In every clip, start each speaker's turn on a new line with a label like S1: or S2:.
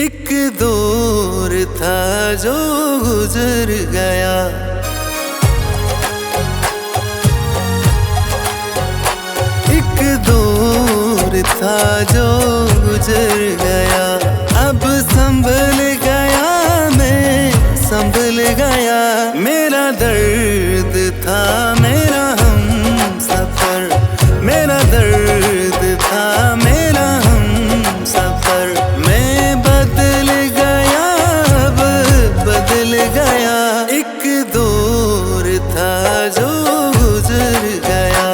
S1: एक दौर था जो गुजर गया। एक दौर था जो गुजर गया। अब संभल गया मैं, संभल गया। मेरा दर्द था मेरा हम सफर, मेरा दर्द था मेरा हम सफर। मैं बदल गया, अब बदल गया। एक दौर था जो गुजर गया।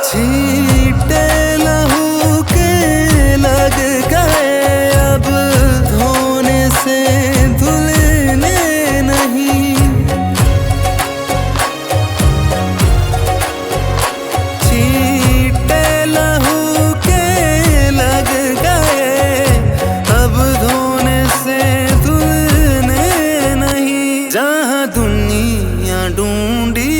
S1: छींटे लहू के लग गए, अब धोने से धुलने नहीं। छींटे लहू के लग गए, अब धोने से धुलने नहीं। जहाँ दुनिया ढूंढी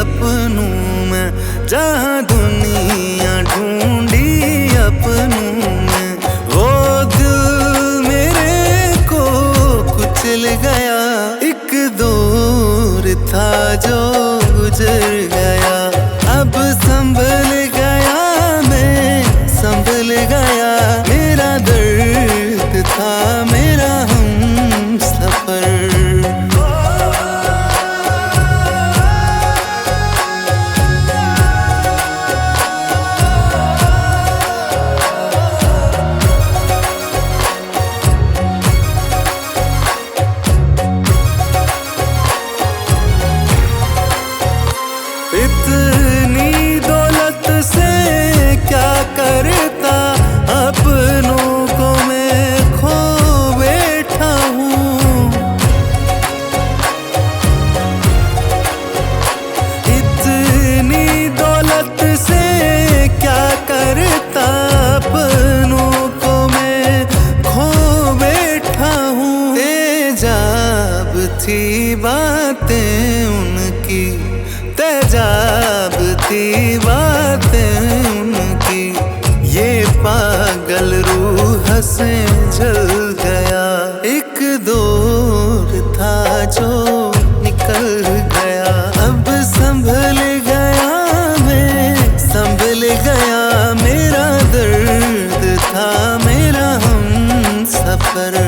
S1: अपनों में, जहाँ दुनिया ढूंढी अपनों में, वो दिल मेरे को कुचल गया। एक दौर था जो गुजर गया। अब संभल गया मैं, संभल गया। मेरा दर्द था मेरा हम सफर। इतनी दौलत से क्या करता, अपनों को मैं खो बैठा हूँ। इतनी दौलत से क्या करता, अपनों को मैं खो बैठा हूँ। तेजाब थी बातें उनकी, तेजाब थी बातें उनकी। ये पागल रूह से जल गया। एक दौर था जो निकल गया। अब संभल गया मैं, संभल गया। मेरा दर्द था मेरा हम सफर।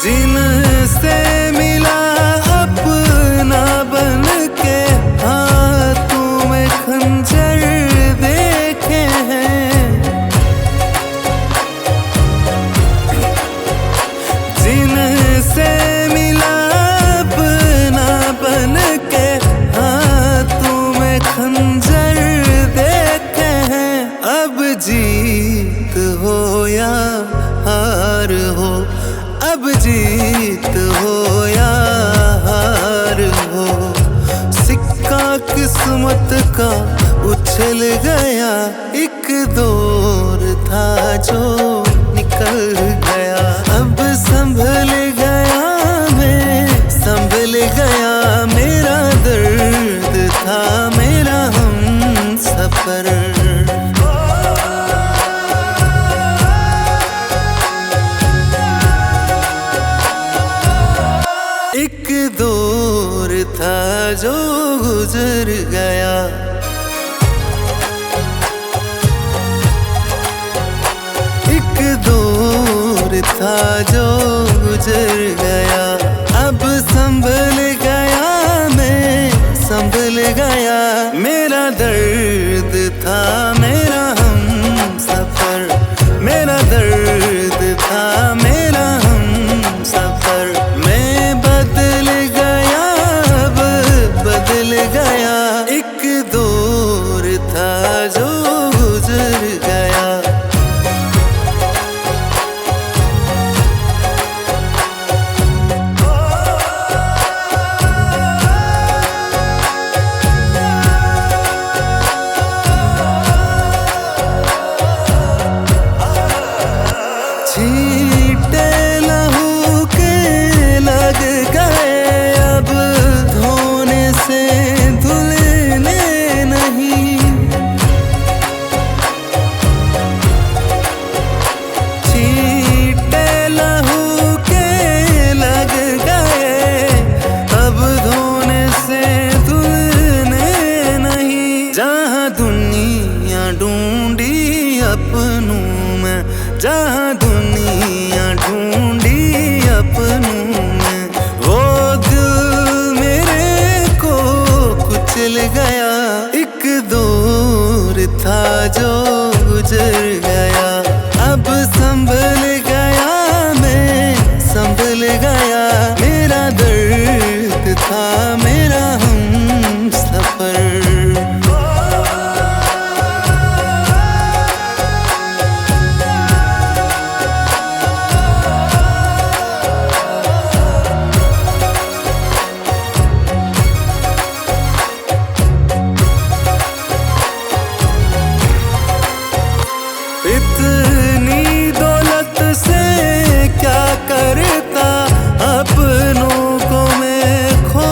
S1: जिनसे मिला अपना बन के, हाथों में खंजर देखे हैं। जिनसे मिला अपना बन के, हाथों में खंजर देखे हैं। अब जीत हो या हार हो, अब जीत हो या हार हो, सिक्का किस्मत का उछल गया। एक दौर था जो निकल गया। अब संभल गया मैं, संभल गया। मेरा दर्द था मेरा हम सफर। एक दौर था जो गुजर गया। एक दौर था जो गुजर गया। अब संभल गया मैं, संभल गया। मेरा दर्द था मेरा हम सफर, मेरा दर्द था मेरा हम सफर। मैं बदल गया, अब बदल गया। एक दौर था जो अपनों में, जहाँ दुनिया ढूंढी अपनों में। वो दिल मेरे को कुचल गया, एक दौर था जो गुजर गया। अब संभल गया मैं, संभल गया। मेरा दर्द था मेरा हम सफर। इतनी दौलत से क्या करता, अपनों को मैं खो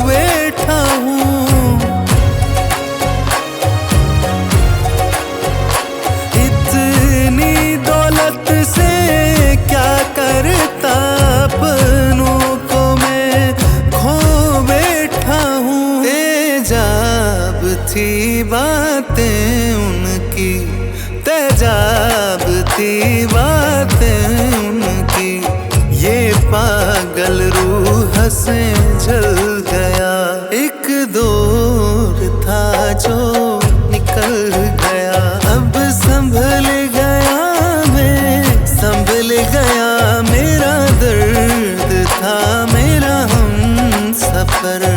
S1: बैठा हूँ। इतनी दौलत से क्या करता, अपनों को मैं खो बैठा हूँ। तेजाब थी बातें उनकी, तेजाब थी बातें उनकी। ये पागल रूह से जल गया, एक दौर था जो निकल गया। अब संभल गया मैं, संभल गया। मेरा दर्द था मेरा हम सफर।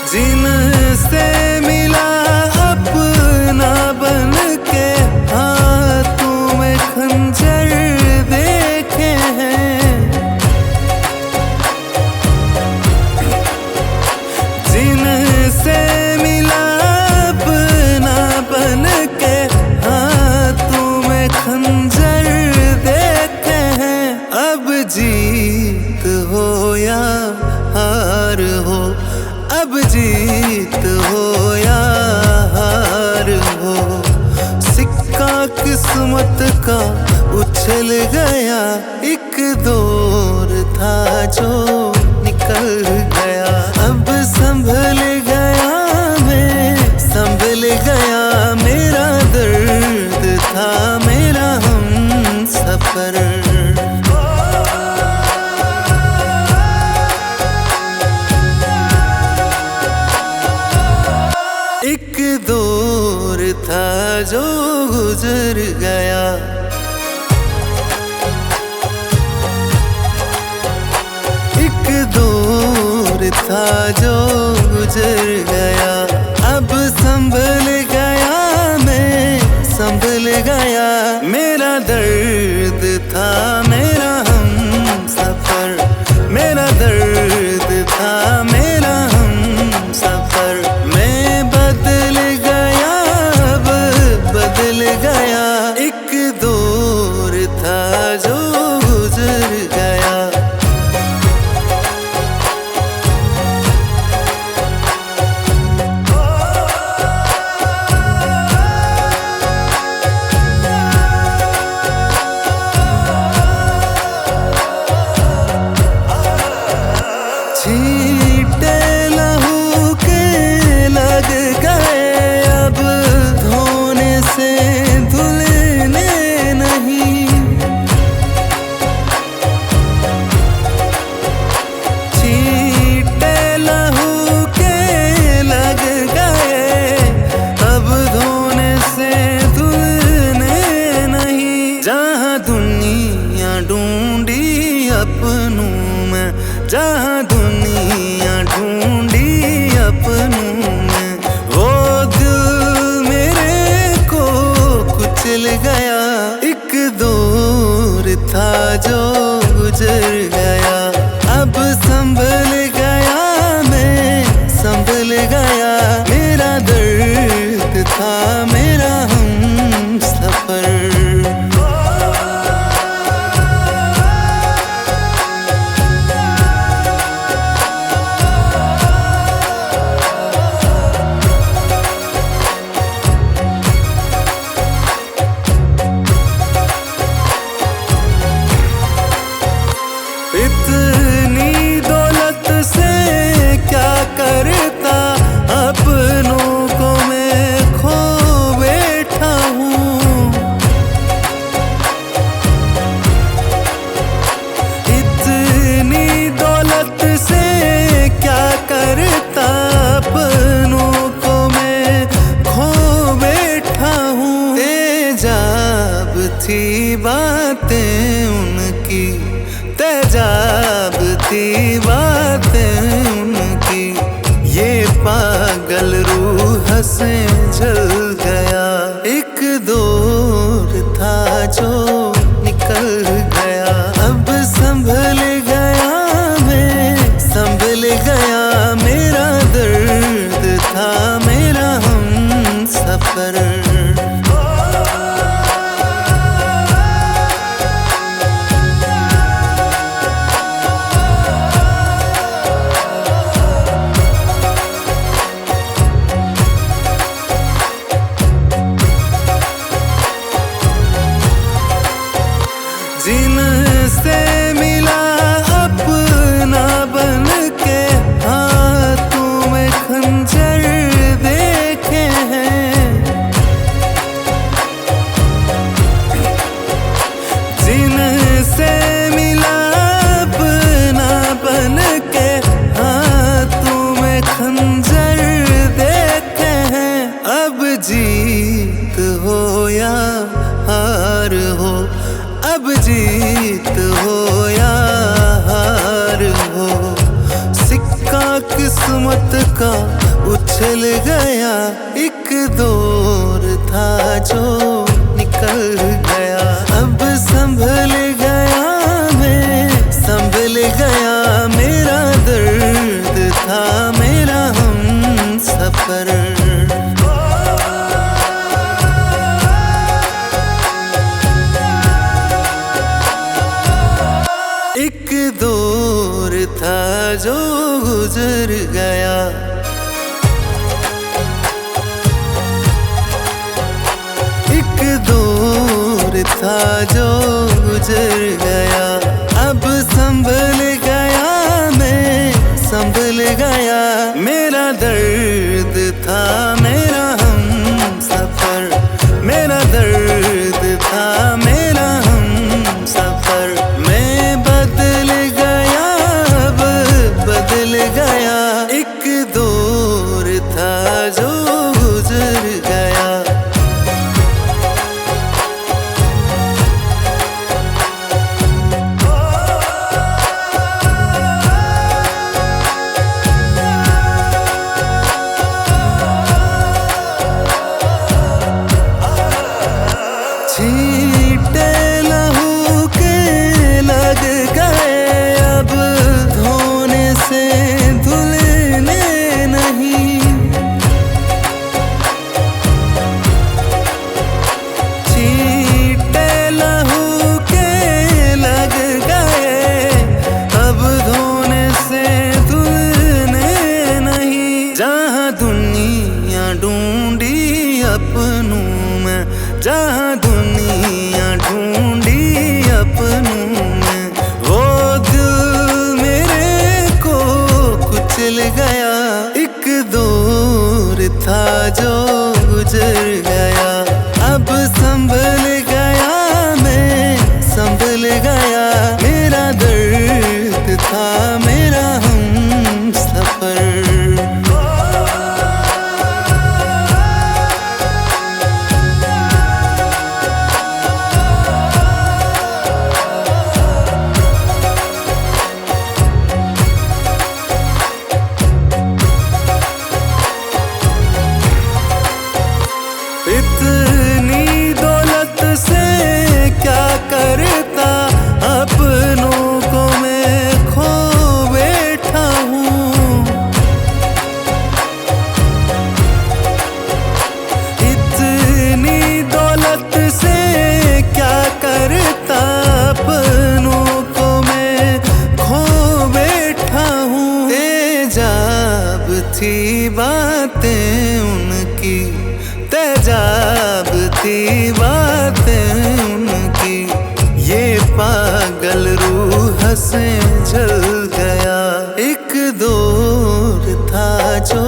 S1: जिनसे मिला अपना बन के, हाथों में खंजर देखे हैं। जिनसे मिला अपना बन के, हाथों में खंजर देखे हैं। अब जीत हो या हार हो, अब जीत हो या हार हो। सिक्का किस्मत का उछल गया, एक दौर था जो निकल गया। अब संभल गया मैं, संभल गया। मेरा दर्द था मेरा हम सफर। एक दौर था जो गुजर गया, एक दौर था जो गुजर गया। अब संभल गया मैं, संभल गया। मेरा दर्द था मेरा हम सफर। मेरा दर्द था मेरा हम सफर। मैं बदल गया, अब बदल गया। एक दौर था जो गुजर गया। छींटे लहू के लग गए, अब धोने से धुलने नहीं। छींटे लहू के लग गए, अब धोने से धुलने नहीं। जहाँ दुनिया ढूंढी अपनों में, जहाँ दुनिया ढूंढी अपनों में। वो दिल मेरे को कुचल गया, एक दौर था जो गुजर गया। अब संभल गया मैं, संभल गया। मेरा दर्द था मेरा हम सफर। थी बातें उनकी, तेजाब थी बातें उनकी। ये पागल रूह से जल गया, एक दौर था जो निकल गया। अब संभल गया मैं, संभल गया। मेरा दर्द था मेरा हमसफर। जिनसे मिला अपना बन के, हाथों में खंजर देखे हैं। जिनसे मिला अपना बन के, हाथों में खंजर देखे हैं। अब जीत हो या हार हो, अब जीत हो या हार हो, सिक्का किस्मत का उछल गया। एक दौर था जो निकल गया। अब संभल गया मैं, संभल गया। मेरा दर्द था मेरा हमसफर। एक दौर था जो गुजर गया, एक दौर था जो गुजर गया। अब संभल गया मैं, संभल गया। मेरा दर्द था मेरा हमसफर, मेरा दर्द था मेरा हमसफर। मैं बदल गया, अब बदल गया। एक दौर था जो गुजर गया। छींटे लहू के लग गए, अब धोने से धुलने नहीं। छींटे लहू के लग गए, अब धोने से धुलने नहीं। जहाँ दुनिया ढूंढी अपनों में, जहाँ दुनिया ढूंढी अपनों में, वो दिल मेरे को कुचल गया। एक दौर था जो गुजर गया। अब संभल गया मैं, संभल गया। मेरा दर्द था मेरा हमसफर। इतनी दौलत से क्या करता, अपनों को मैं खो बैठा हूँ। इतनी दौलत से क्या करता, अपनों को मैं खो बैठा हूँ। तेजाब थी बातें उनकी, तेजाब थी बातें उनकी। ये पागल रूह से जल गया। एक दौर था जो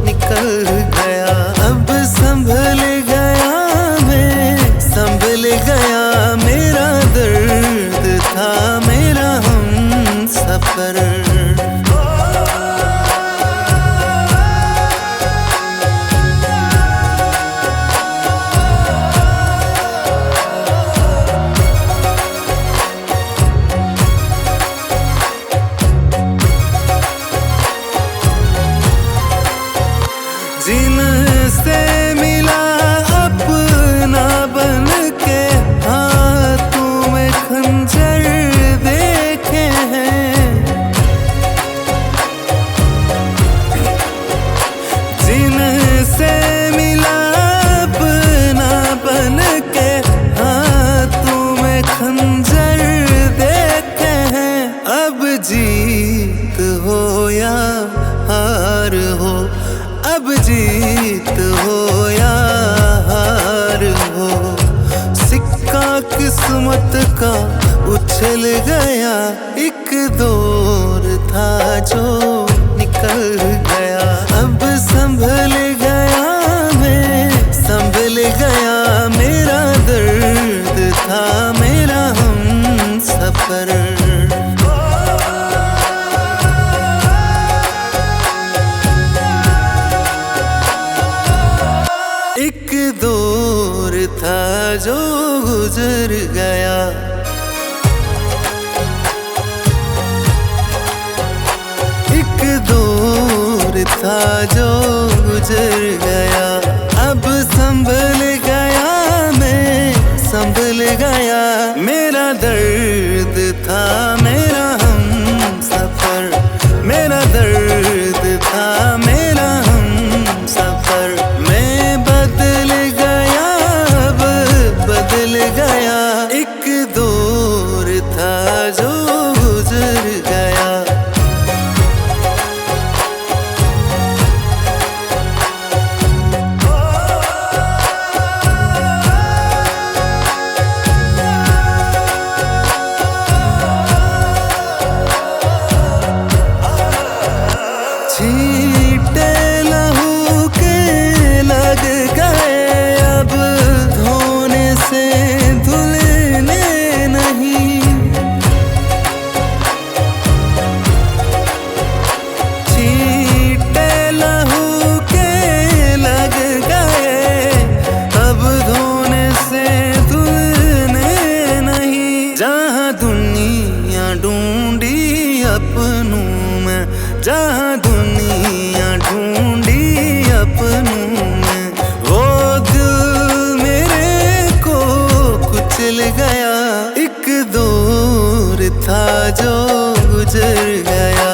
S1: निकल गया। अब संभल गया मैं, संभल गया। मेरा दर्द था मेरा हमसफर। जिनसे मिला अपना बन के, हाथों में खंजर देखे हैं। जिनसे मिला अपना बन के, हाथों में खंजर देखे हैं। अब जीत हो या हार हो, अब जीत हो या हार हो, सिक्का किस्मत का उछल गया। एक दौर था जो निकल गया, अब संभल गया मैं, संभल गया। मेरा दर्द था मेरा हम सफर। एक दौर था जो गुजर गया, एक दौर था जो गुजर गया। अब संभल गया मैं, संभल गया। मेरा दर्द था मेरा हम सफर, मेरा दर्द था मेरा हम सफर। बदल गया, एक दौर था जो गुजर गया। छींटे लहू के लग गए, अब धोने से धुलने नहीं। छींटे लहू के लग गए, अब धोने से धुलने नहीं। जहाँ दुनिया ढूंढी अपनों में, जहाँ दुनिया ढूंढी अपनों में, वो दिल मेरे को कुचल गया। एक दौर था जो गुजर गया,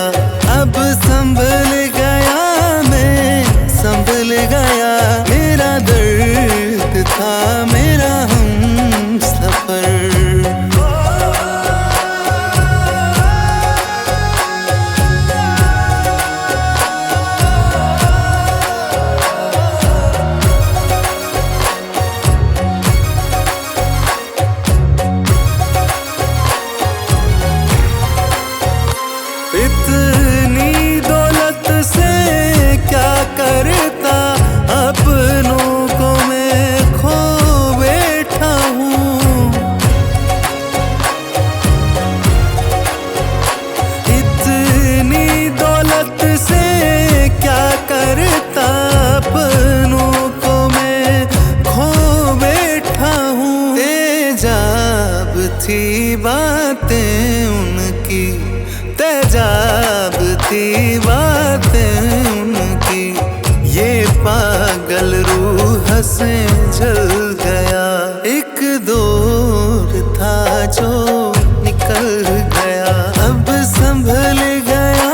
S1: अब संभल गया मैं, संभल गया। मेरा दर्द था मेरा हम सफर। इतनी दौलत से क्या करता, अपनों को मैं खो बैठा हूँ। इतनी दौलत से क्या करता, अपनों को मैं खो बैठा हूँ। तेजाब थी बातें उनकी, तेजाब थी बातें उनकी। ये पागल रूह से जल गया, एक दौर था जो निकल गया। अब संभल गया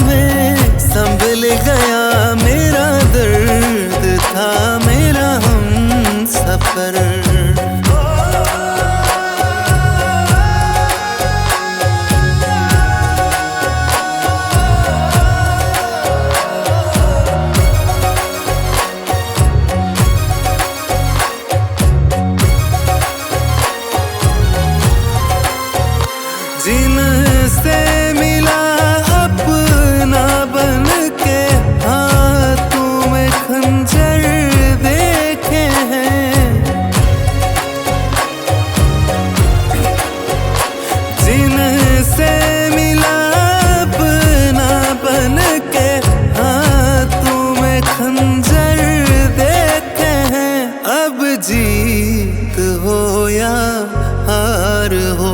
S1: मैं, संभल गया। मेरा दर्द था मेरा हम सफर। जिनसे मिला अपना बन के, हाथों में खंजर देखे हैं। जिनसे मिला अपना बन के, हाथों में खंजर देखे हैं। अब जीत हो या हार हो,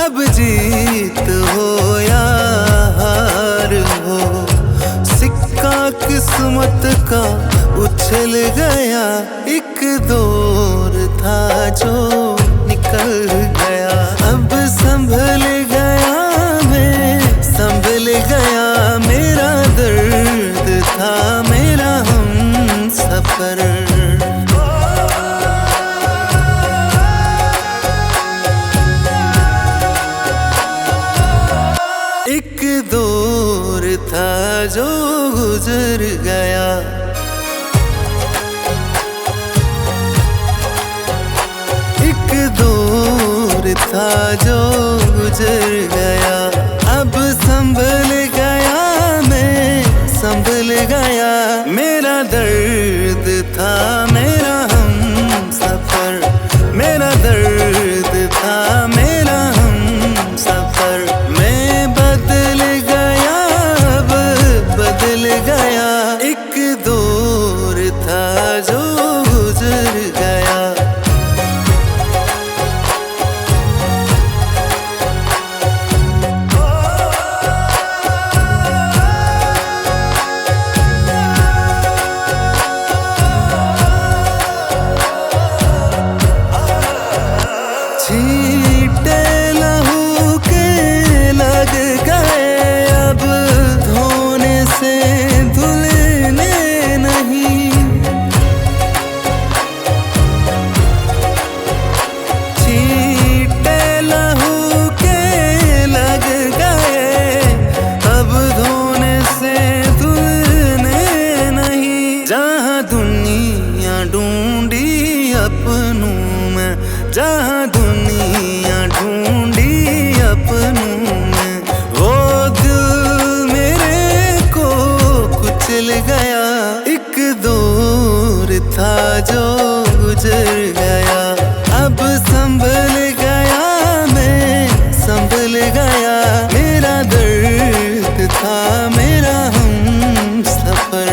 S1: अब जीत हो या हार हो, सिक्का किस्मत का उछल गया, एक दौर था जो निकल गया। अब संभल गया मैं, संभल गया, मेरा दर्द था मेरा हम सफर। एक दौर था जो गुजर गया, एक दौर था जो गुजर गया। अब संभल गया मैं, संभल गया, मेरा दर्द था मेरा हम सफर। मेरा दर्द था मेरा हम सफर। मैं बदल गया, अब बदल गया, एक दौर था जो गुजर गया। छींटे लहू के लग गए, अब धोने से धुलने नहीं। छींटे लहू के लग गए, अब धोने से धुलने नहीं। जहाँ दुनिया ढूंढी अपनों में, जहाँ दुनिया ढूंढी अपनों में, वो दिल मेरे को कुचल गया। एक दौर था जो गुजर गया, अब संभल गया मैं, संभल गया, मेरा दर्द था मेरा हम सफर।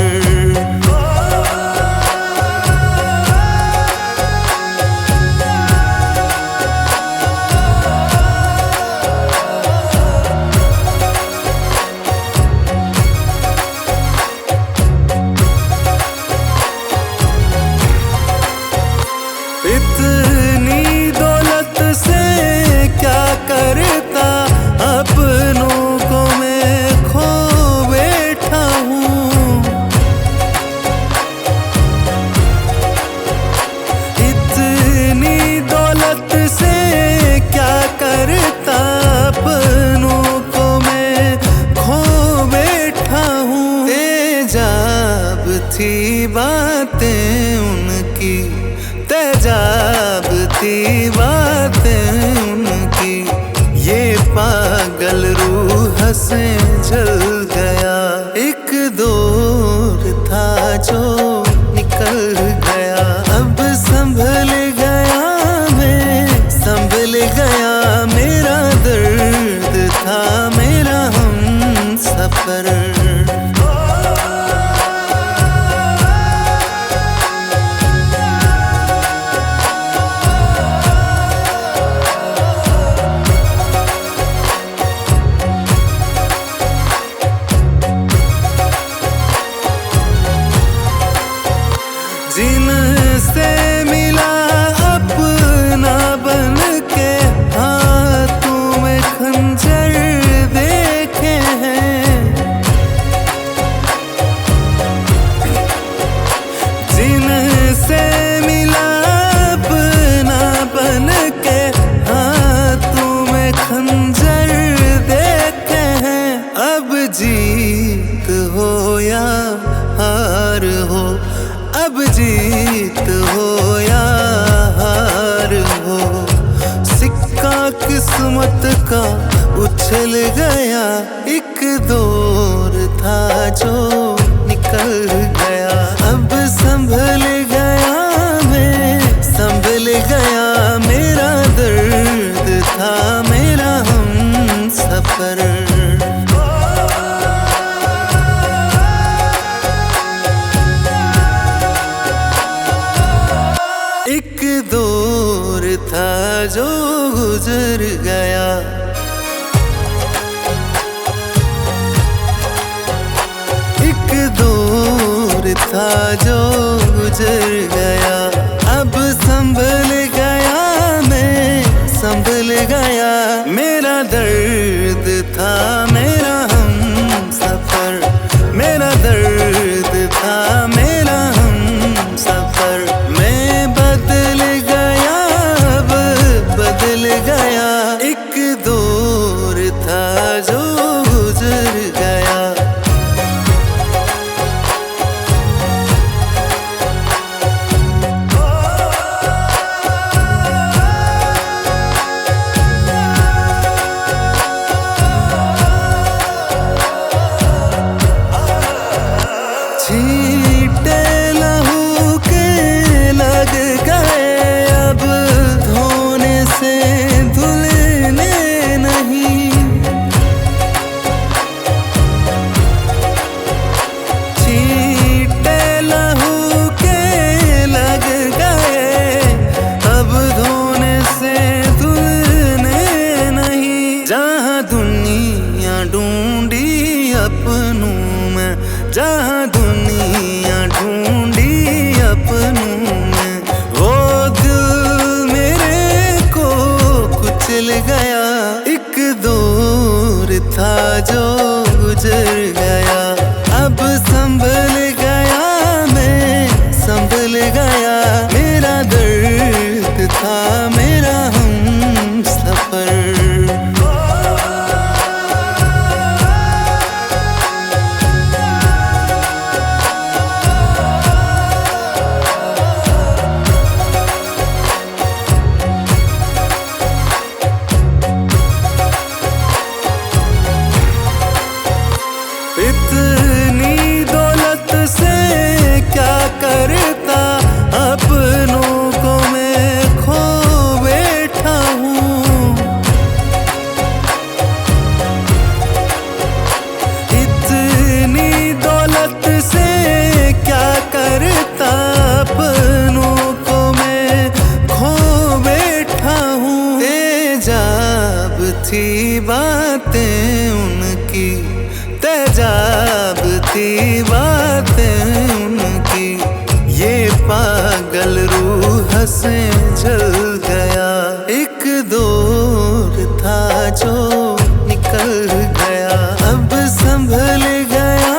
S1: इतनी दौलत से क्या करता, अपनों को मैं खो बैठा हूँ। इतनी दौलत से क्या करता, अपनों को मैं खो बैठा हूँ। तेजाब थी बातें उनकी, तेजाब थी बातें उनकी, ये पागल रूह से जल गया। एक दौर था जो निकल गया, अब संभल गया मैं, संभल गया, मेरा दर्द था मेरा हम सफर। जिनसे मिला अपना बन के, हाथों में खंजर देखे हैं। जिनसे मिला अपना बन के, हाथों में खंजर देखे हैं। अब जीत हो या हार हो, अब जीत हो या हार हो, सिक्का किस्मत का उछल गया। एक दौर था जो निकल गया, अब संभल गया मैं, संभल गया, मेरा दर्द था मेरा हम सफर। एक दौर था जो गुजर गया, एक दौर था था जो गुजर गया, अब संभल गया मैं, संभल गया। मेरा दर्द था मेरा हम सफर, मेरा दर्द था मेरा हम सफर। मैं बदल गया अब बदल गया, एक दौर था जो गुजर गया। छींटे लहू के लग गए, अब धोने से धुलने नहीं। छींटे लहू के लग गए, अब धोने से धुलने नहीं। जहाँ दुनिया ढूंढी अपनों में, जहाँ दुनिया ढूंढी अपनों में, वो दिल मेरे को कुचल गया। एक दौर था जो गुजर गया, अब संभल गया मैं, संभल गया। मेरा दर्द था मेरा हम सफर। इतनी दौलत से क्या करता, अपनों को मैं खो बैठा हूँ। इतनी दौलत से क्या करता, अपनों को मैं खो बैठा हूँ। तेजाब थी बातें उनकी, तेजाब थी बातें उनकी, ये पागल रूह से जल गया। एक दौर था जो निकल गया, अब संभल गया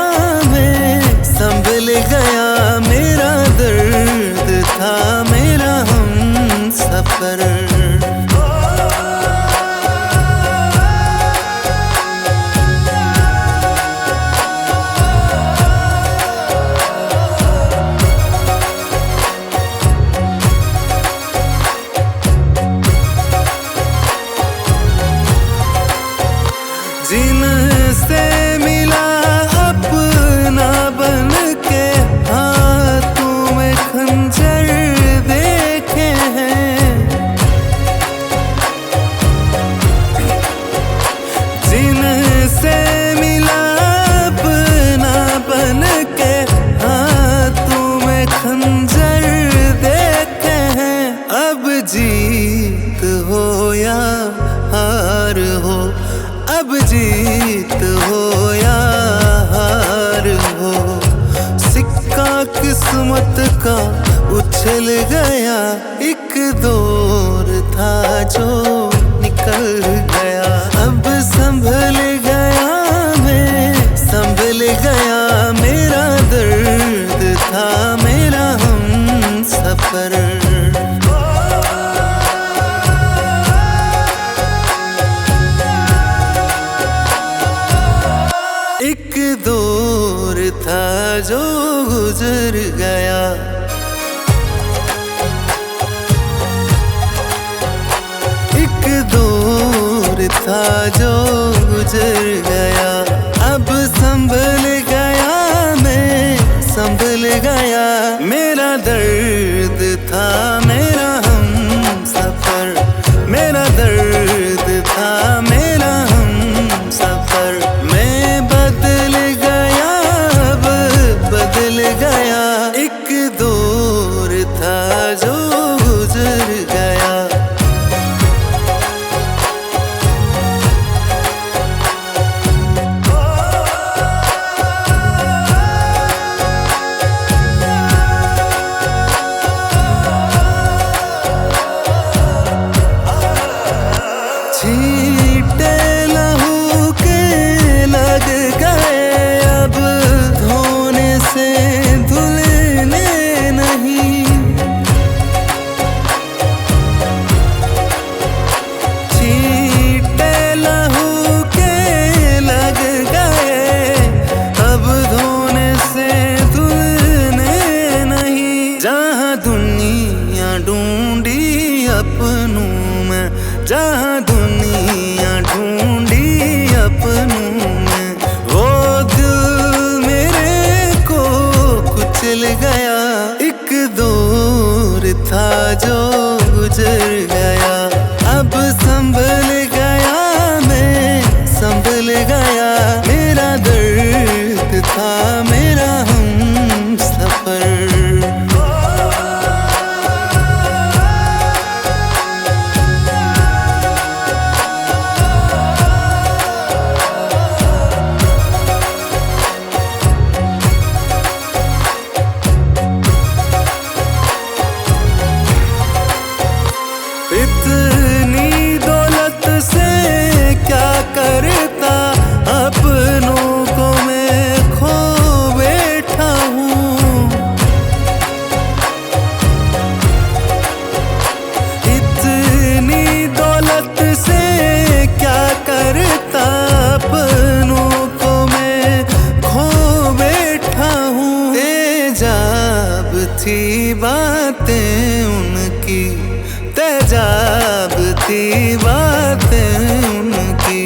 S1: मैं, संभल गया। मेरा दर्द था मेरा हम सफर। जिनसे मिला अपना बन के, हाथों में खंजर देखे हैं। जिनसे मिला अपना बन के, हाथों में खंजर देखे हैं। अब जीत हो या हार हो, अब जीत हो या हार हो, सिक्का किस्मत का उछल गया। एक दौर था जो निकल गया, अब संभल गया मैं, संभल गया। मेरा दर्द था मेरा हम सफर। एक दौर था जो गुजर गया, एक दौर था जो गुजर गया। अब संभल गया मैं, संभल गया। मेरा दर्द था मेरा हम सफर, मेरा दर्द था मेरा हम सफर। मैं बदल गया अब बदल गया, एक दौर था जो गुजर गया। अपनों में, जहाँ दुनिया ढूंढी अपनों में, वो दिल मेरे को कुचल गया। एक दौर था जो गुजर गया, अब संभल गया मैं, संभल गया। मेरा दर्द था मेरा हम सफर, इतनी दौलत से क्या करता, अपनों को मैं खो बैठा हूँ। इतनी दौलत से क्या करता, अपनों को मैं खो बैठा हूँ। तेजाब थी बातें उनकी, तेजाब थी बातें उनकी,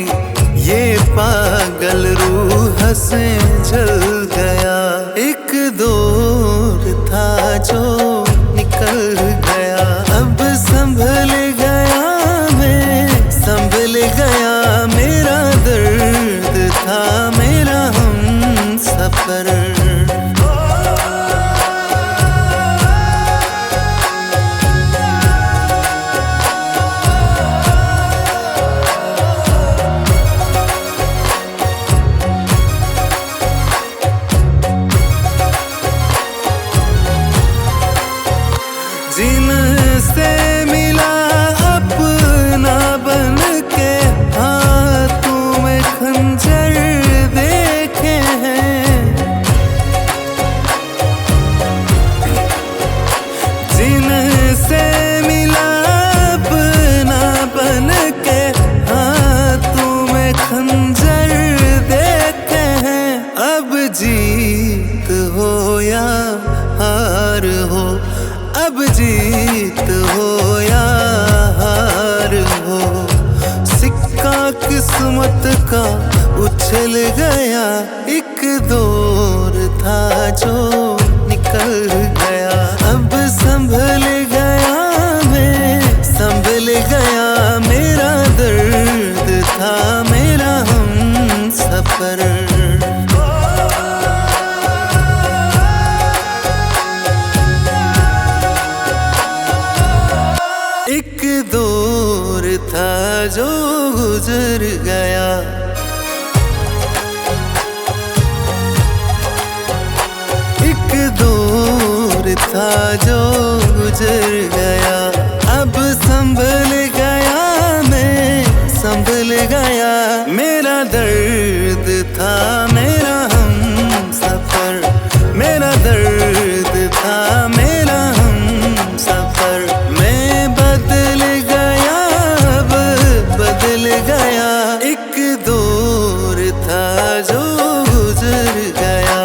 S1: ये पागल रूह से जल गया। एक दौर था जो निकल गया, अब संभल गया मैं, संभल गया। मेरा दर्द था मेरा हम सफर, जिनसे मिला अपना बन के, हाथों में खंजर देखे हैं। जिनसे मिला अपना बन के, हाथों में खंजर देखे हैं। अब जीत हो या हार हो, अब जीत हो या हार हो, सिक्का किस्मत का उछल गया। एक दौर था जो निकल गया, अब संभल गया मैं, संभल गया। मेरा दर्द था मेरा हम सफर, एक दौर था जो गुजर गया। एक दौर था जो गुजर गया, अब संभल गया मैं, संभल गया। मेरा दर्द था मेरा हम सफर, मेरा दर्द था मेरा हम सफर। मैं बदल गया, अब बदल गया। एक दौर था जो गुजर गया।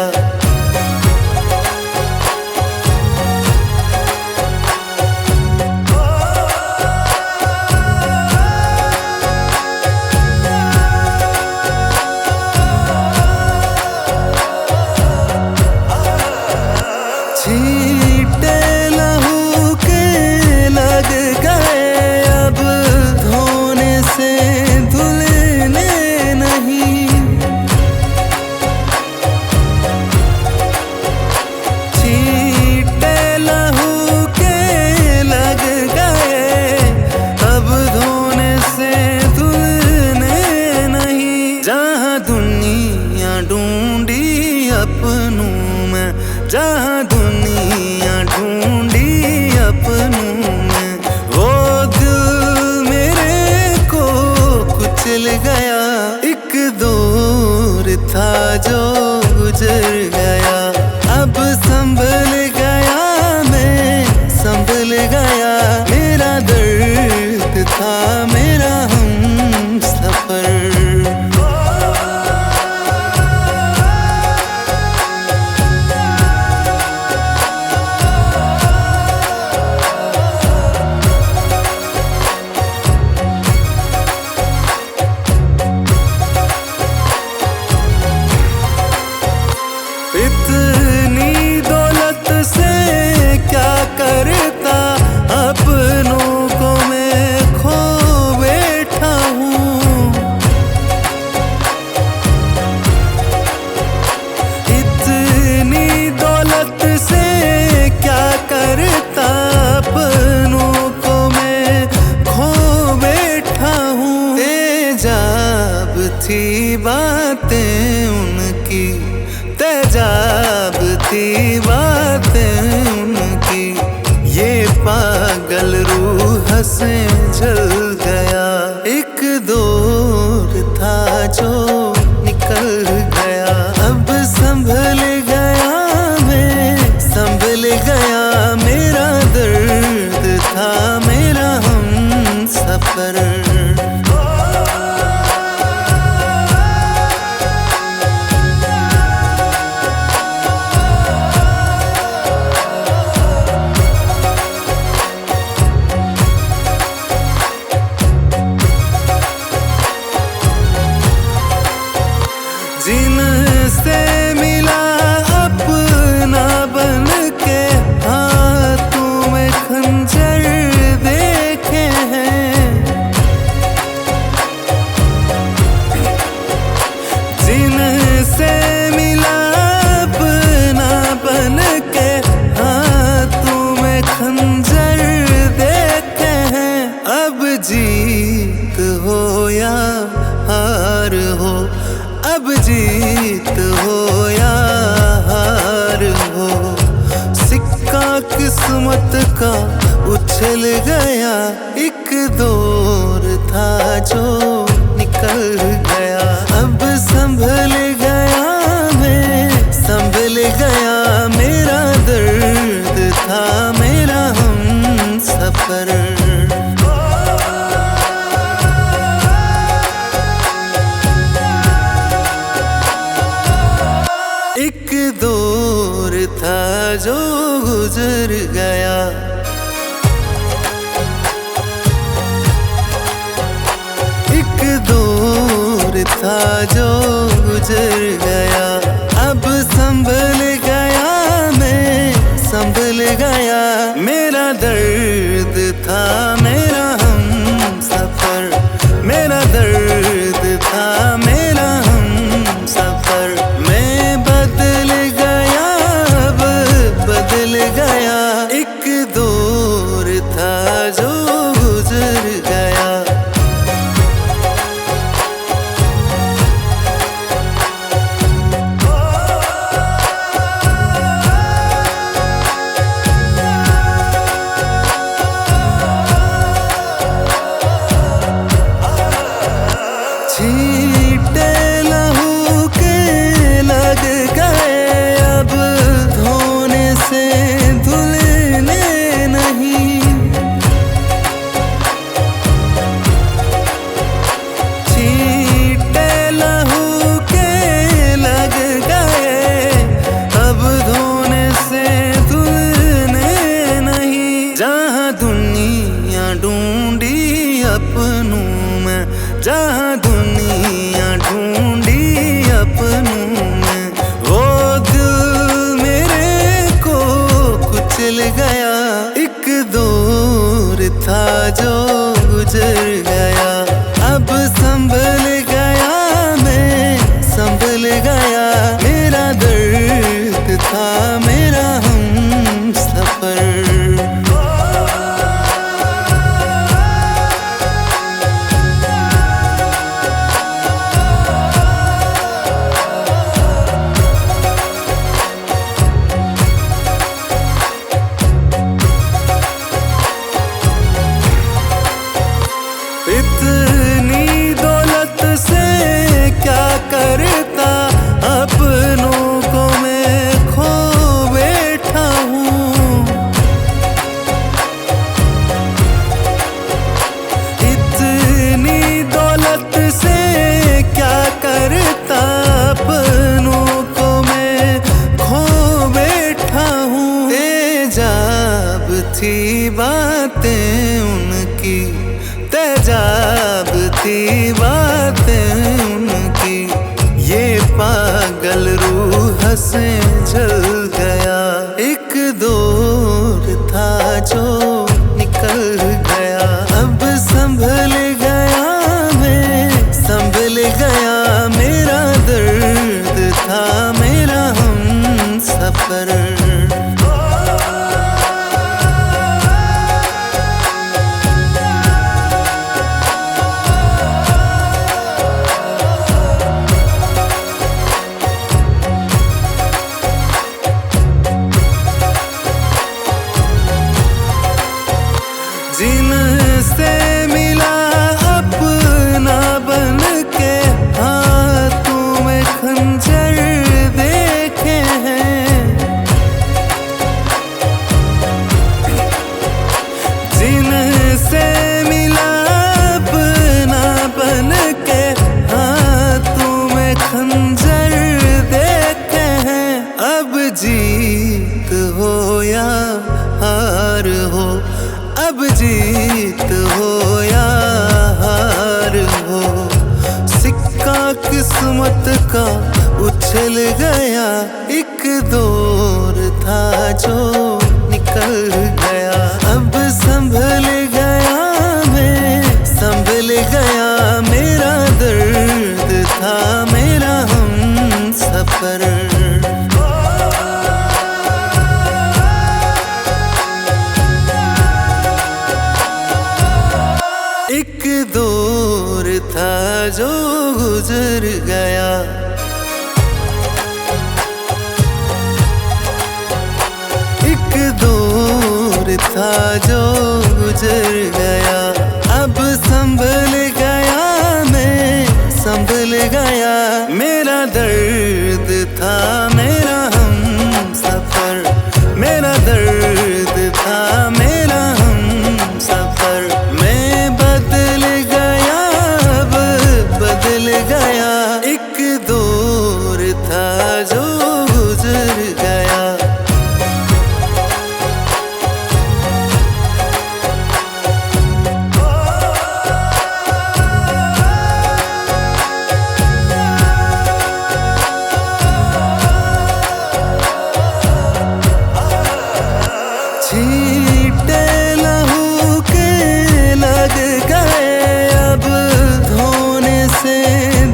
S1: बातें उनकी, तेजाब थी बातें उनकी। ये पागल रूह से जल गया, एक दौर था जो निकल गया। अब संभल गया मैं, संभल गया। मेरा दर्द था मेरा हम सफर। जिनसे मिला अपना बन के, हाथों में खंजर देखे हैं। जिनसे मिला अपना बन के, हाथों में खंजर देखे हैं। अब जीत हो या हार हो, अब जीत हो या हार हो, सिक्का किस्मत का उछल गया। एक दौर था जो निकल गया। अब संभल गया मैं, संभल गया। मेरा दर्द था मेरा हम सफर। एक दौर था जो गुजर गया, एक दौर था जो गुजर गया। अब संभल गया मैं, संभल गया। मेरा दर्द था मेरा हम सफर। मेरा दर्द था मेरा हम सफर। मैं बदल गया, अब बदल गया। एक दौर था जो गुजर गया। छींटे लहू के लग गए, अब धोने से धुलने नहीं। छींटे लहू के लग गए, अब धोने से धुलने नहीं। जहाँ दुनिया ढूंढी अपनों में, जहाँ दुनिया ढूंढी अपनों में, वो दिल मेरे को कुचल गया। एक दौर था जो गुजर गया। अब संभल गया मैं, संभल गया। मेरा दर्द था मेरा हम सफर। इतनी दौलत से क्या करता, अपनों को मैं खो बैठा हूँ। इतनी दौलत से क्या करता, अपनों को मैं खो बैठा हूँ। तेजाब थी बातें उनकी, तेजाब थी बातें उनकी। ये पागल रूह से जल गया। एक दौर था जो निकल गया। अब संभल गया मैं, संभल गया। मेरा दर्द था मेरा हम सफर। या हार हो, अब जीत हो या हार हो, सिक्का किस्मत का उछल गया। एक दौर था जो निकल गया, अब संभल गया मैं, संभल गया। मेरा दर्द था मेरा हम सफर, एक दौर था जो गुजर गया। एक दौर था जो गुजर गया, अब संभल गया मैं, संभल गया। मेरा दर्द था मेरा हम सफर, मेरा दर्द था मेरा हम सफर। मैं बदल गया, अब बदल गया। एक दौर था जो गुजर गया। छींटे लहू के लग गए, अब धोने से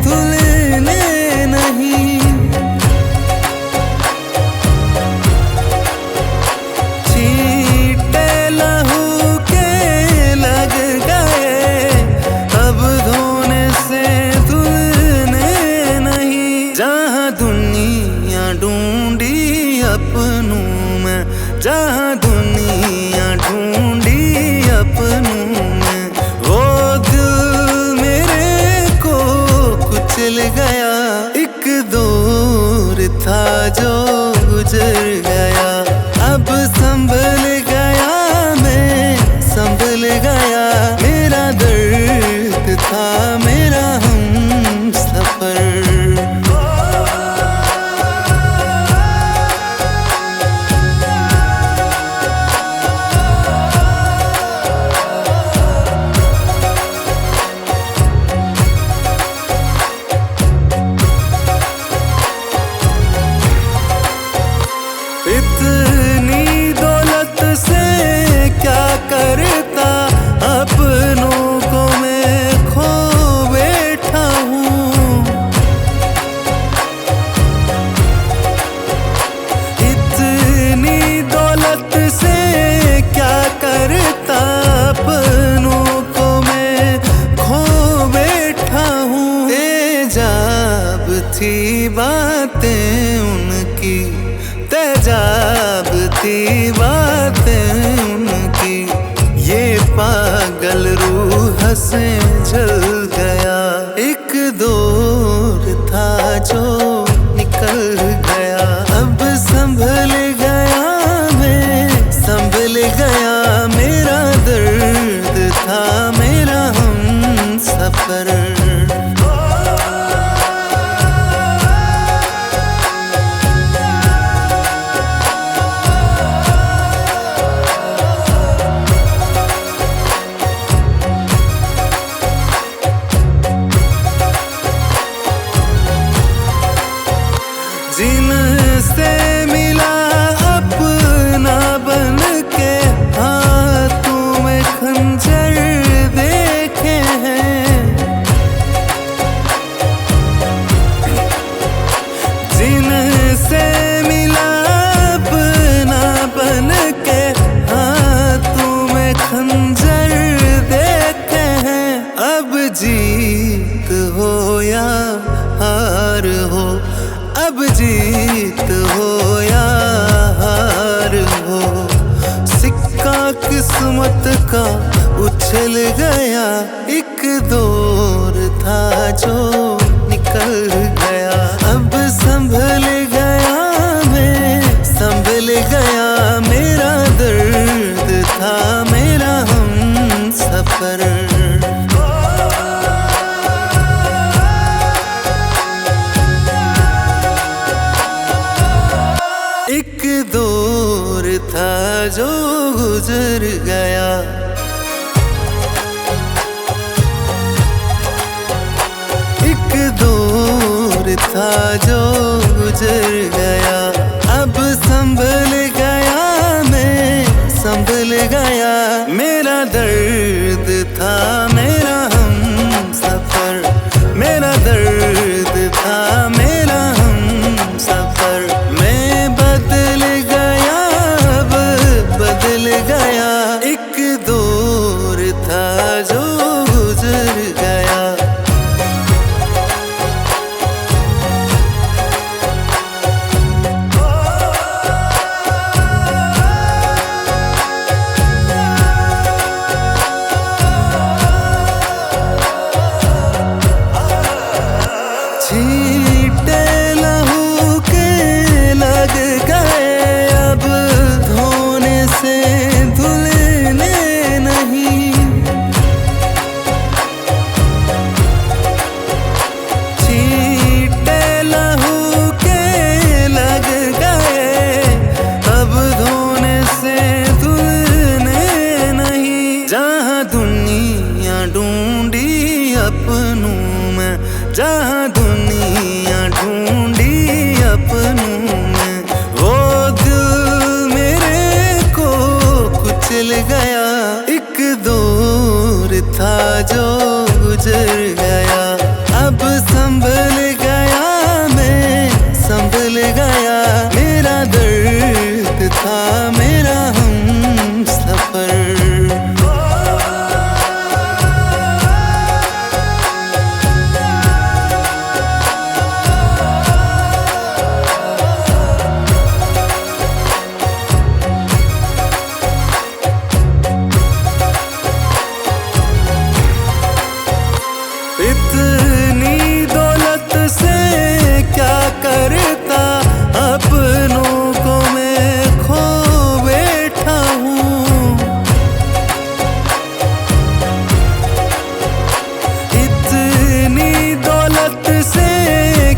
S1: धुलने नहीं। छींटे लहू के लग गए, अब धोने से धुलने नहीं। जहाँ दुनिया ढूंढी अपनों में, जहाँ दुनिया ढूंढी अपनों में, वो दिल मेरे को कुचल गया। एक दौर था जो गुजर गया, अब संभल गया मैं, संभल गया। मेरा दर्द था मेरा हम सफर, इतनी दौलत से क्या करता, अपनों को मैं खो बैठा हूँ। इतनी दौलत से क्या करता, अपनों को मैं खो बैठा हूँ। तेजाब थी बातें उनकी, तेजाब थी बातें उनकी। ये पागल रूह से जल गया, एक दौर था जो निकल गया। अब संभल गया मैं, संभल गया। मेरा दर्द था मेरा हम सफर, जिनसे मिला अपना बन के, हाथों में खंजर देखे हैं। जिनसे मिला अपना बन के, हाथों में खंजर देखे हैं। अब जीत हो या हार हो, अब जीत हो या हार हो, सिक्का किस्मत का उछल गया। एक दौर था जो निकल गया, अब संभल गया मैं, संभल गया। मेरा दर्द था मेरा हम सफर, एक दौर था था जो गुजर गया। एक दौर था जो गुजर गया, अब संभल गया मैं, संभल गया। मेरा दर्द था मेरा हम सफर, मेरा दर्द था मेरा हम सफर। मैं बदल गया, अब बदल गया। एक दौर था जो गुजर गया। छींटे लहू के लग गए, अब धोने से धुलने नहीं। छींटे लहू के लग गए, अब धोने से धुलने नहीं। जहाँ दुनिया ढूंढी अपनों में, जहाँ दुनिया ढूंढी अपनों में, वो दिल मेरे को कुचल गया। एक दौर था जो गुजर गया, अब संभल गया मैं, संभल गया। मेरा दर्द था मेरा हम सफर। इतनी दौलत से क्या करता, अपनों को मैं खो बैठा हूँ। इतनी दौलत से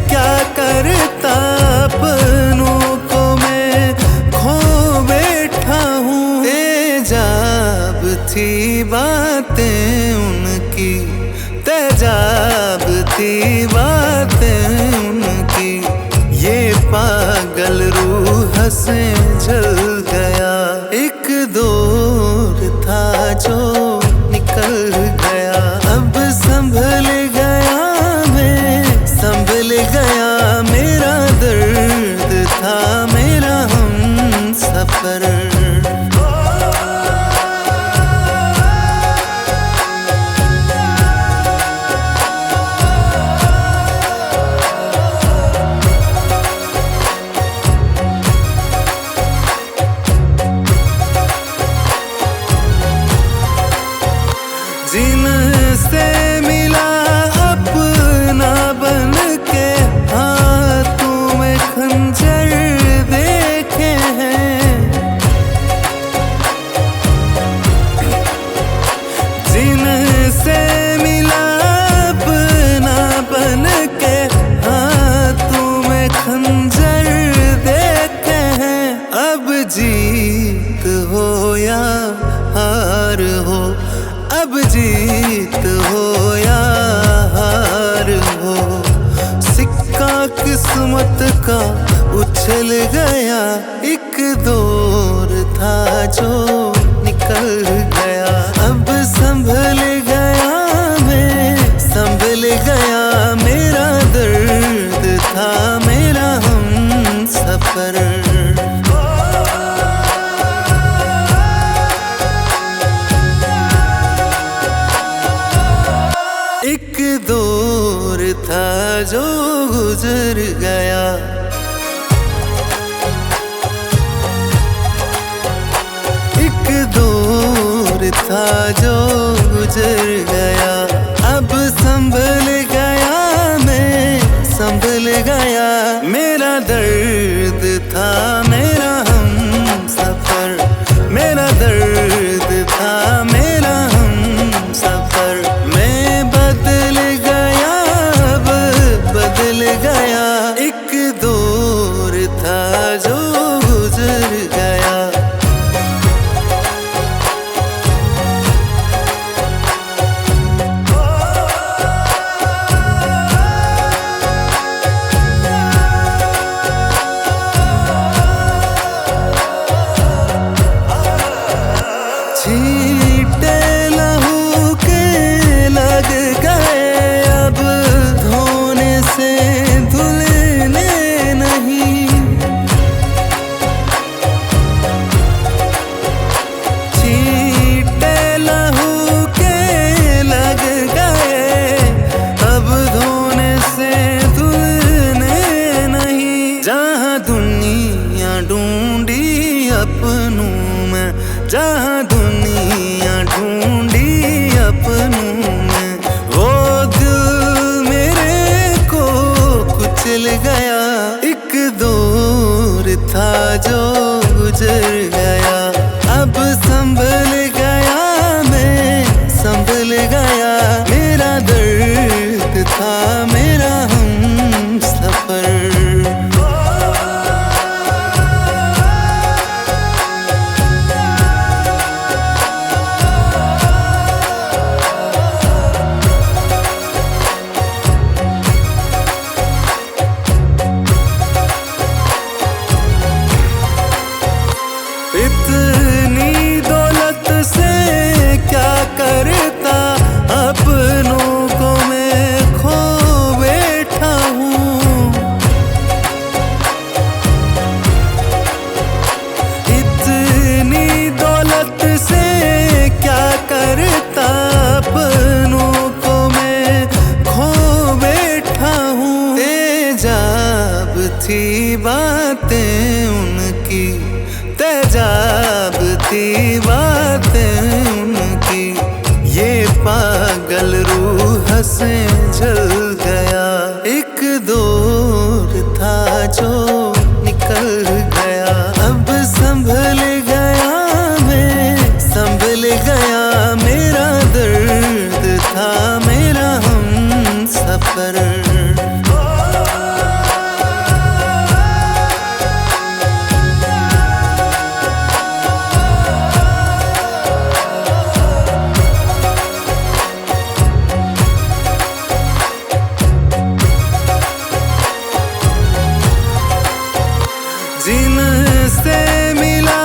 S1: क्या करता, अपनों को मैं खो बैठा हूँ। तेजाब थी बातें उनकी, तेजाब थी बातें उनकी। ये पागल रूह से जल गया। एक दौर था जो निकल गया, अब संभल गया मैं, संभल गया। मेरा दर्द था मेरा हम सफर। जिनसे मिला अपना बन के, हाथों में खंजर देखे हैं। जिनसे मिला अपना बन के, हाथों में खंजर देखे हैं। अब जीत हो या हार हो, अब जीत हो या हार हो, सिक्का किस्मत का उछल गया। एक दौर था जो निकल गया, अब संभल गया मैं, संभल गया। मेरा दर्द था मेरा हम सफर। एक दौर था जो गुजर गया। एक दौर था जो गुजर गया, अब संभल गया मैं, संभल गया। मेरा दर्द था मेरा हम सफर, मेरा दर्द था मेरा हम सफर। मैं बदल गया, अब बदल गया। एक दौर था जो गुजर गया। जहाँ दुनिया ढूंढी अपनों में, वो दिल मेरे को कुचल गया। एक दौर था जो गुजर गया, अब संभल गया मैं, संभल गया। मेरा दर्द था मेरा हम सफर। इतनी दौलत से क्या करता, अपनों को मैं खो बैठा हूँ। इतनी दौलत से क्या करता, अपनों को मैं खो बैठा हूँ। तेजाब थी बातें उनकी, तेजाब थी बातें उनकी, ये पागल रूह से जल गया। एक दौर था जो निकल गया, अब संभल गया मैं, संभल गया। मेरा दर्द था मेरा हम सफर। जिनसे मिला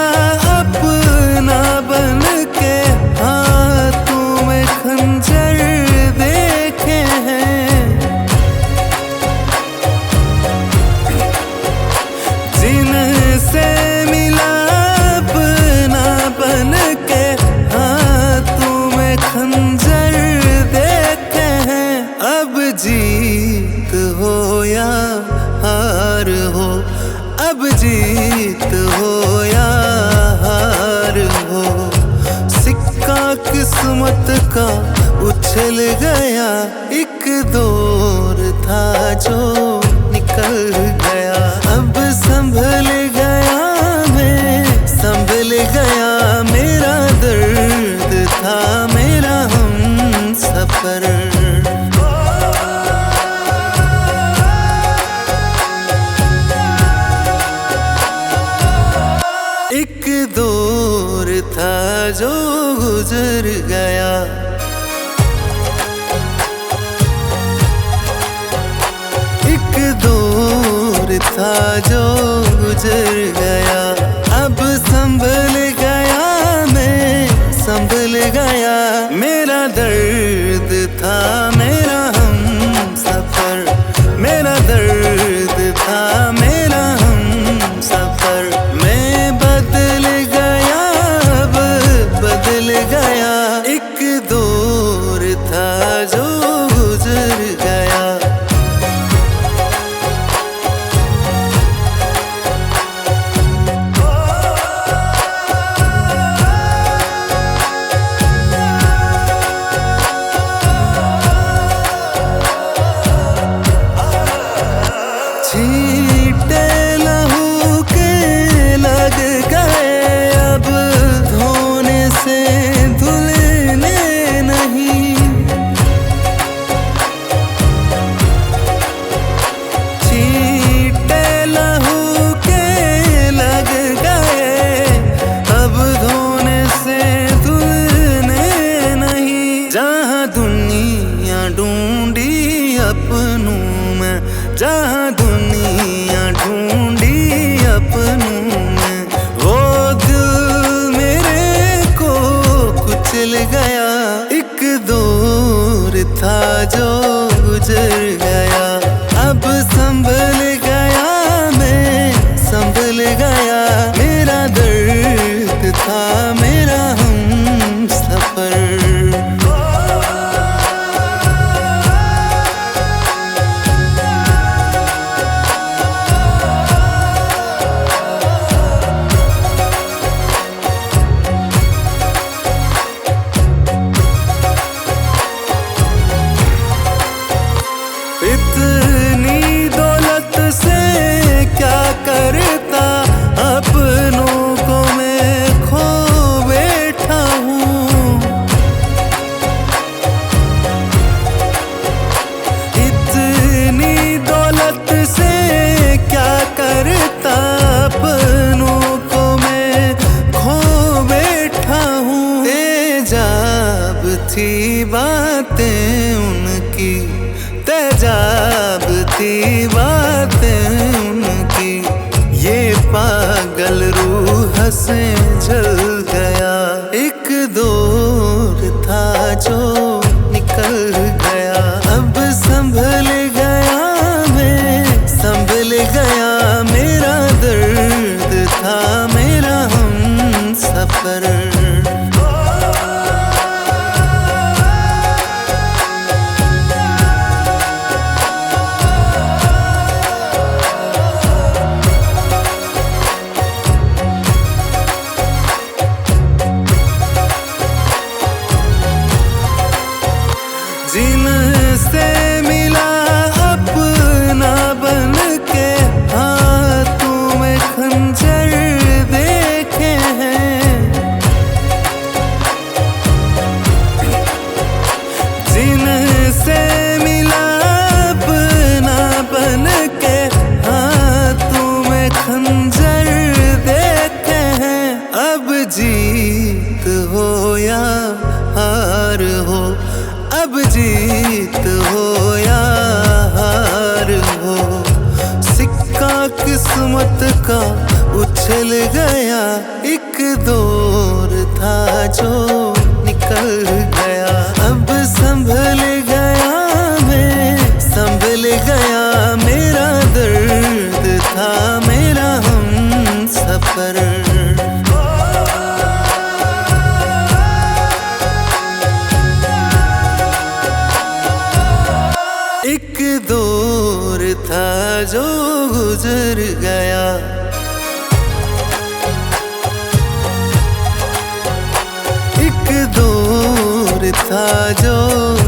S1: अपना बन के, हाथों में खंजर देखे हैं। जिनसे मिला अपना बन के, हाथों में खंजर देखे हैं। अब जीत हो या हार हो, अब जीत हो या हार हो, सिक्का किस्मत का उछल गया। एक दौर था जो निकल गया, अब संभल गया मैं, संभल गया। मेरा दर्द था मेरा हम सफर। एक दौर था जो गुजर गया, एक दौर था जो गुजर गया। अब संभल गया मैं, संभल गया। मेरा दर्द था मेरा हम सफर, मेरा दर्द था मेरा हम सफर। मैं बदल गया, अब बदल गया। एक दौर था जो गुजर गया। छींटे लहू के लग गए, अब धोने से धुलने नहीं। छींटे लहू के लग गए, अब धोने से धुलने नहीं। जहाँ दुनिया ढूंढी अपनों में, जहाँ दुनिया ढूंढी अपनों में, वो दिल मेरे को कुचल गया। एक दौर था जो गुजर गया, अब संभल गया मैं, संभल गया। मेरा दर्द था मेरा हम सफर। थी बातें उनकी, तेजाब थी बातें उनकी। ये पागल रूह से जल गया, एक दौर था जो निकल गया। अब संभल गया मैं, संभल गया। मेरा दर्द था मेरा हमसफर। जिनसे मिला अपना बन के, हाथों में खंजर देखे हैं। जिनसे मिला अपना बन के, हाथों में खंजर देखे हैं। अब जीत हो या हार हो, अब जीत हो या हार हो, सिक्का किस्मत का उछल गया। एक दौर था जो निकल गया। अब संभल गया मैं, संभल गया। मेरा दर्द था मेरा हमसफर। एक दौर था जो गुजर गया, एक दौर था जो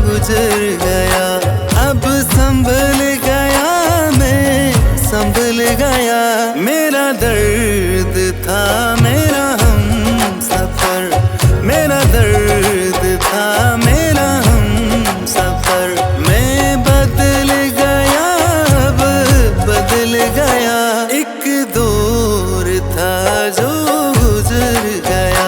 S1: गुजर गया। अब संभल गया मैं, संभल गया। मेरा दर्द था मेरा हमसफर। मेरा दर्द था मेरा हमसफर। बदल गया, एक दौर था जो गुजर गया।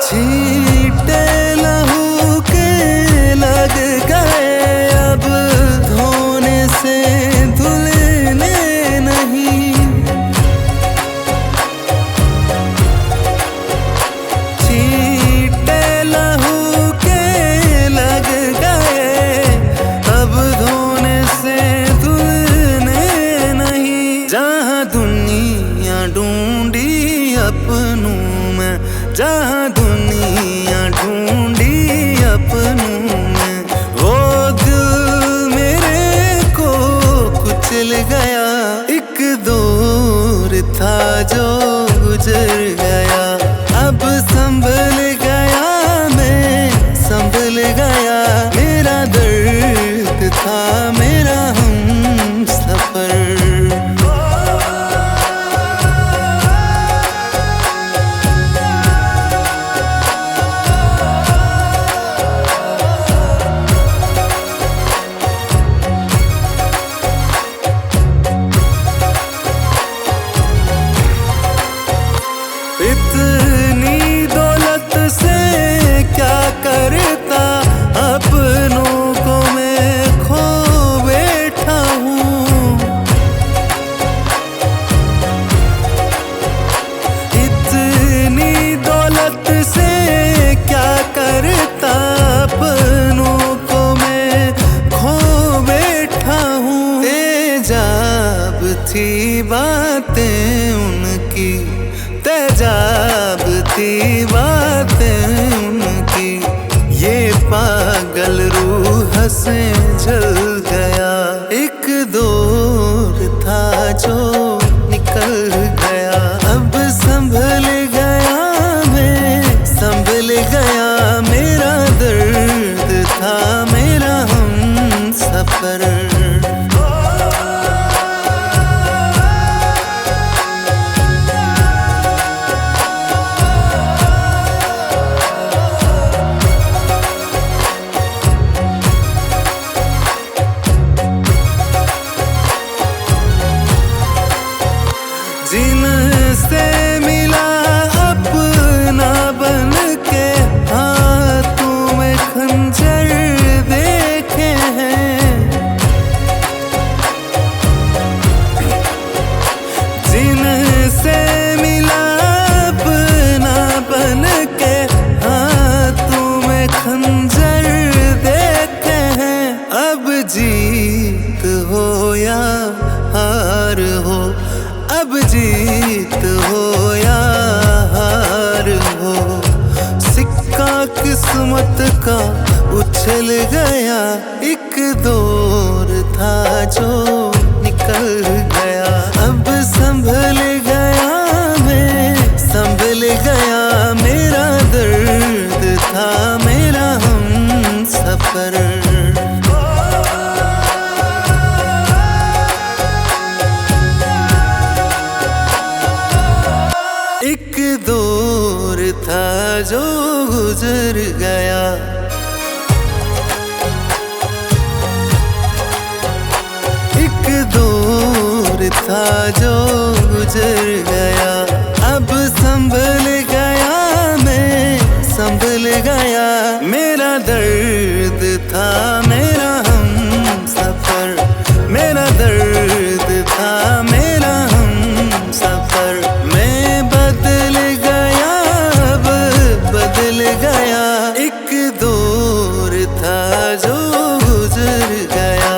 S1: छींटे लहू के लग गए, अब धोने से धुलने नहीं। छींटे लहू के लग गए, अब धोने से धुलने नहीं। जहाँ दुनिया ढूंढी अपनों में, जहाँ दुनिया ढूंढी अपनों में, वो दिल मेरे को कुचल गया। एक दौर था जो गुजर गया। अब संभल गया मैं, संभल गया। मेरा दर्द था मेरा हमसफर। इतनी दौलत से क्या करता, अपनों को मैं खो बैठा हूँ। इतनी दौलत से क्या करता, अपनों को मैं खो बैठा हूँ। तेजाब थी बातें उनकी, तेजाब थी बातें उनकी। ये पागल रूह से जल गया, एक दौर था जो निकल गया। अब संभल गया मैं, संभल गया। मेरा दर्द था मेरा हमसफर। किस्मत का उछल गया, एक दौर था जो निकल गया। अब संभल गया मैं, संभल गया, मेरा दर्द था मेरा हम सफर। एक दौर था जो गुजर गया, एक दौर था जो गुजर गया। अब संभल गया मैं, संभल गया, मेरा दर्द था मेरा हम सफर। मेरा दर्द था मेरा हम सफर। मैं बदल गया, अब बदल गया, एक दौर था जो गुजर गया।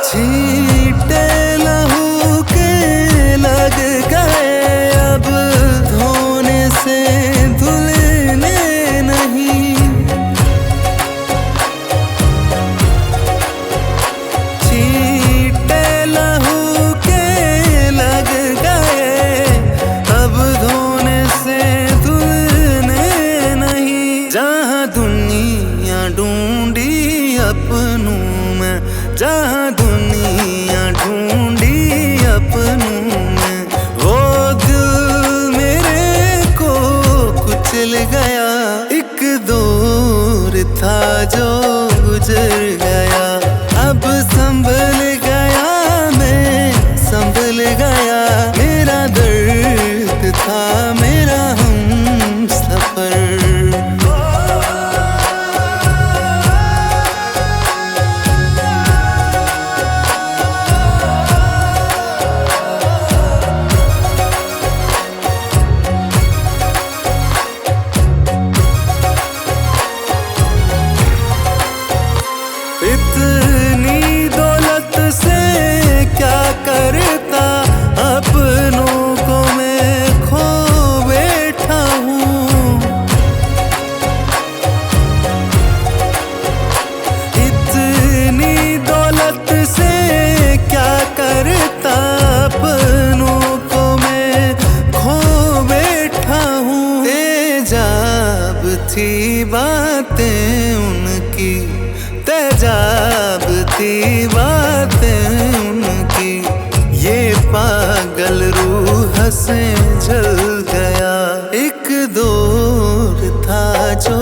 S1: छींटे लहू के लग गए, अब धोने से धुलने नहीं। छींटे लहू के लग गए, अब धोने से धुलने नहीं। जहाँ दुनिया ढूंढी अपनों में, जहाँ दुनिया ढूंढी अपनों में, वो दिल मेरे को कुचल गया। एक दौर था जो गुजर गया, अब संभल गया मैं, संभल गया, मेरा दर्द था मेरा हम सफर। इतनी दौलत से क्या करता, अपनों को मैं खो बैठा हूँ। इतनी दौलत से क्या करता, अपनों को मैं खो बैठा हूँ। तेजाब थी बातें उनकी, तेजाब थी बातें उनकी, ये पागल रूह से जल गया। एक दौर था जो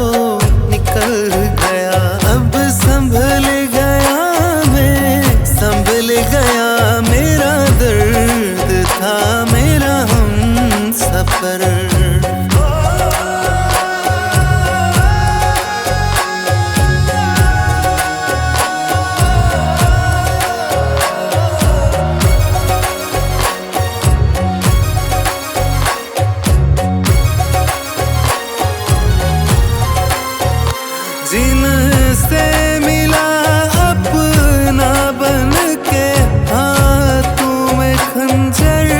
S1: निकल गया, अब संभल गया मैं, संभल गया, मेरा दर्द था मेरा हम सफर। जिनसे मिला अपना बन के, हाथों में खंजर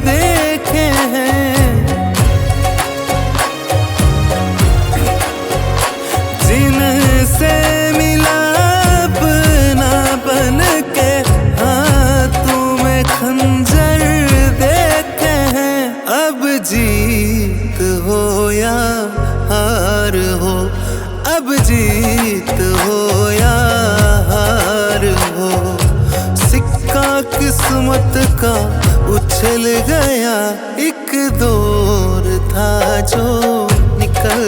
S1: देखे हैं। जिनसे मिला अपना बन के, हाथों में खंजर देखे हैं। अब जीत हो या हार हो, अब जीत हो या हार हो, सिक्का किस्मत का उछल गया। एक दौर था जो निकल